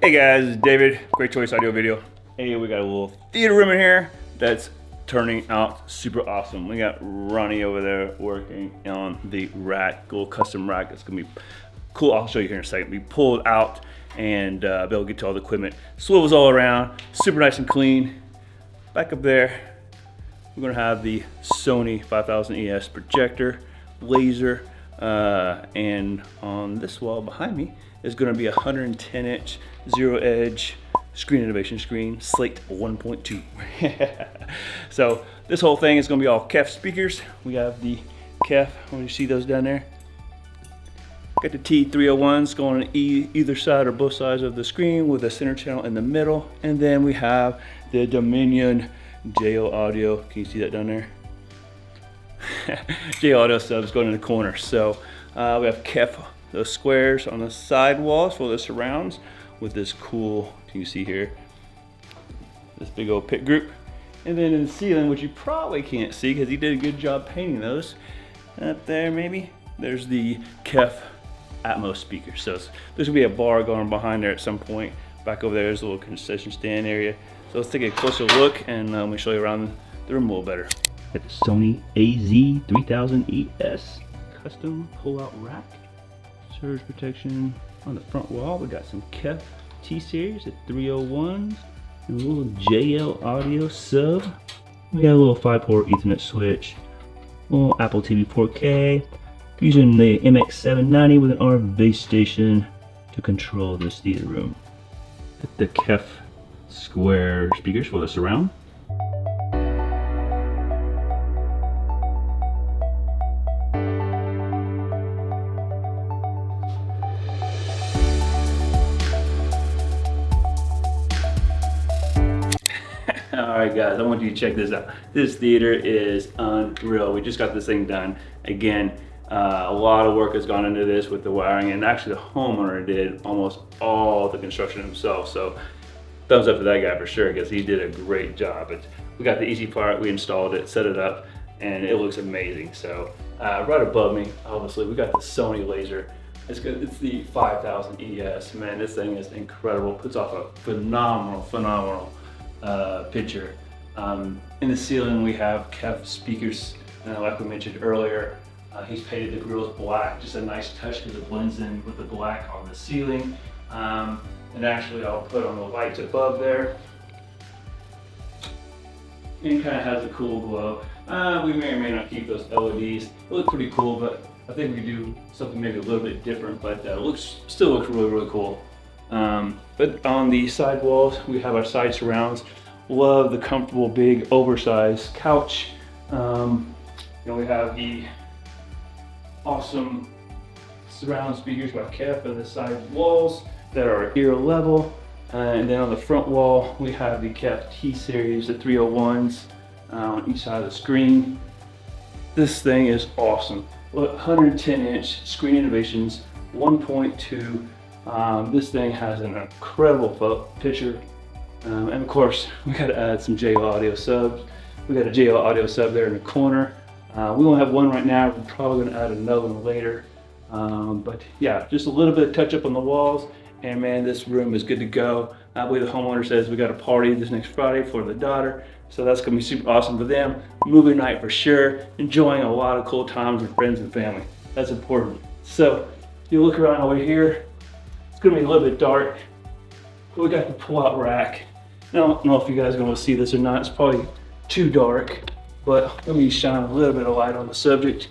Hey guys, it's David, Great Choice Audio Video. Hey, we got a little theater room in here that's turning out super awesome. We got Ronnie over there working on the rack, little custom rack. It's gonna be cool. I'll show you here in a second. We pulled out and be able to get to all the equipment. Swivels all around, super nice and clean. Back up there, we're gonna have the Sony 5000 ES projector, laser, and on this wall behind me is gonna be a 110-inch zero edge screen innovation screen, slate 1.2. So this whole thing is gonna be all KEF speakers. We have the KEF, when you see those down there. Got the T301s going on either side or both sides of the screen with a center channel in the middle. And then we have the Dominion JO Audio. Can you see that down there? JO Audio subs going in the corner. So we have KEF, those squares on the side walls for the surrounds with this cool, can you see here, this big old pit group. And then in the ceiling, which you probably can't see because he did a good job painting those, up there maybe, there's the KEF Atmos speaker. So there's gonna be a bar going behind there at some point. Back over there is a little concession stand area. So let's take a closer look and let me show you around the room a little better. Got the Sony AZ3000ES custom pull-out rack. Surge protection on the front wall. We got some KEF T-Series at 301s and a little JL audio sub. We got a little 5-port Ethernet switch, a little Apple TV 4K, using the MX790 with an RF base station to control this theater room. Got the KEF square speakers for the surround. Alright guys, I want you to check this out. This theater is unreal. We just got this thing done. Again, a lot of work has gone into this with the wiring, and actually the homeowner did almost all the construction himself. So thumbs up to that guy for sure, because he did a great job. We got the easy part, we installed it, set it up, and it looks amazing. So right above me, obviously, we got the Sony laser. It's good. It's the 5000 ES. Man, this thing is incredible. Puts off a phenomenal picture. In the ceiling we have KEF speakers, like we mentioned earlier. He's painted the grills black, just a nice touch because it blends in with the black on the ceiling. And actually I'll put on the lights above there. And it kind of has a cool glow. We may or may not keep those LEDs. They look pretty cool, but I think we could do something maybe a little bit different, but still looks really cool. But on the side walls, we have our side surrounds. Love the comfortable, big, oversized couch. We have the awesome surround speakers by KEF on the side walls that are ear level. And then on the front wall, we have the KEF T-Series, the 301s on each side of the screen. This thing is awesome. Look, 110-inch screen innovations, 1.2. This thing has an incredible picture. And of course, we got to add some JL audio subs. We got a JL audio sub there in the corner. We only have one right now. We're probably going to add another one later. But yeah, just a little bit of touch up on the walls. And man, this room is good to go. I believe the homeowner says we got a party this next Friday for the daughter. So that's going to be super awesome for them. Movie night for sure. Enjoying a lot of cool times with friends and family. That's important. So if you look around over here, it's going to be a little bit dark. But we got the pull-out rack. I don't know if you guys are going to see this or not. It's probably too dark. But let me shine a little bit of light on the subject.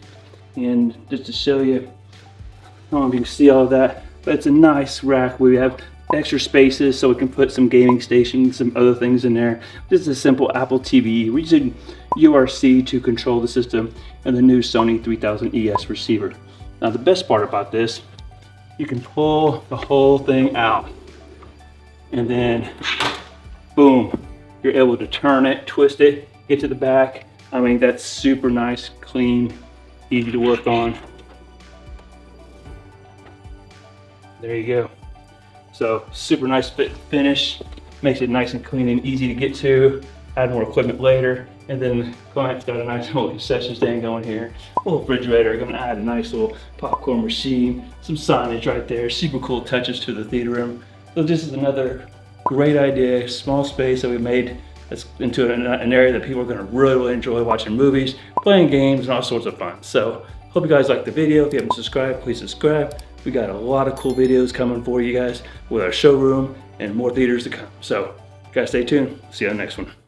And just to show you, I don't know if you can see all of that. But it's a nice rack. We have extra spaces so we can put some gaming stations, some other things in there. Just a simple Apple TV. We're using URC to control the system and the new Sony 3000 ES receiver. Now the best part about this, you can pull the whole thing out and then boom, you're able to turn it, twist it, get to the back. I mean, that's super nice, clean, easy to work on. There you go. So super nice fit finish, makes it nice and clean and easy to get to. Add more equipment later. And then the client's got a nice little concession stand going here. A little refrigerator, gonna add a nice little popcorn machine, some signage right there. Super cool touches to the theater room. So this is another great idea, small space that we made that's into an area that people are gonna really enjoy watching movies, playing games, and all sorts of fun. So hope you guys liked the video. If you haven't subscribed, please subscribe. We got a lot of cool videos coming for you guys with our showroom and more theaters to come. So guys, stay tuned. See you on the next one.